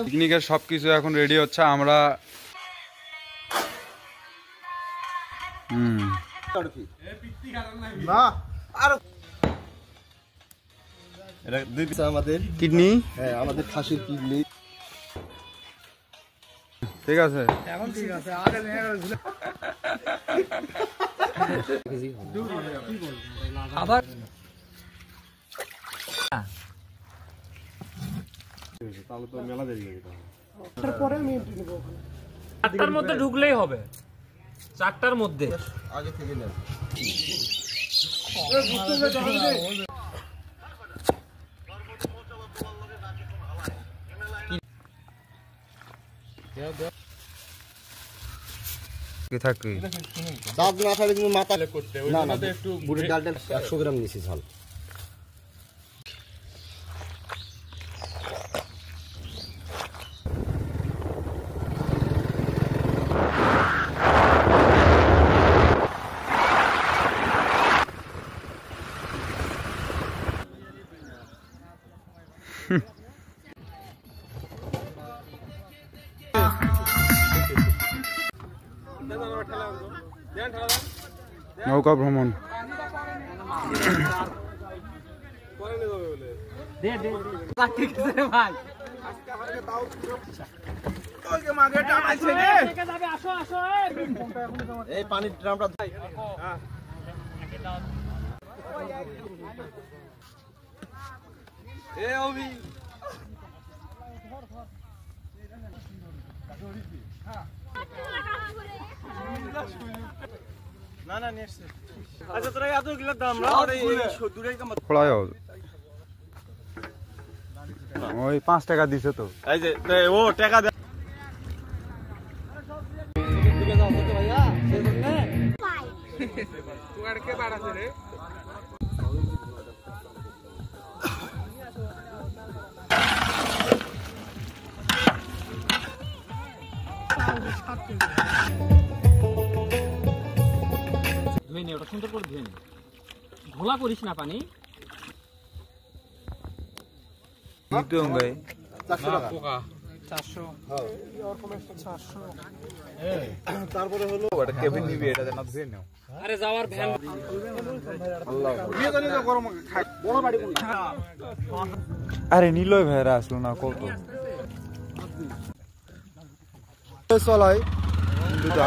পিকনিকের সবকিছু এখন রেডি হচ্ছে। আমরা আমাদের কিডনি, হ্যাঁ আমাদের খাসির কিডনি। ঠিক আছে এখন ঠিক আছে আবার তাহলে তো মেলা দেরি হয়ে যেতে হবে। তারপরে আমি নেব। 4টার মধ্যে ঢুকলেই হবে, 4টার মধ্যে আগে থেকে নেন। থাকবে দাঁত না থাকলে তুমি মাথা করতে না না একটু বুড়ির ডালটা 100 গ্রাম নিছি ঝাল। নৌকা ভ্রমণ এই পানির ড্রামটা না না নিয়ে আসছে। আচ্ছা তোরা এত গিলা দাম না আর এই দূরেই কাম খোলায় ওই 5 টাকা দিছে তো। এই যে ও টাকা দে দিকে যাও তো ভাইয়া তুই কে বাড়াছে রে। ধুয়ে ওটা সুন্দর করে ধুয়ে নে, ঘোলা করিস না পানি। তারপরে হলো ওটা কেবিন নিবি, এটা না ধুয়ে নাও। আরে যাওয়ার ভ্যান আরে নিলয় ভাইরা আসলো না কত চলাই দুটা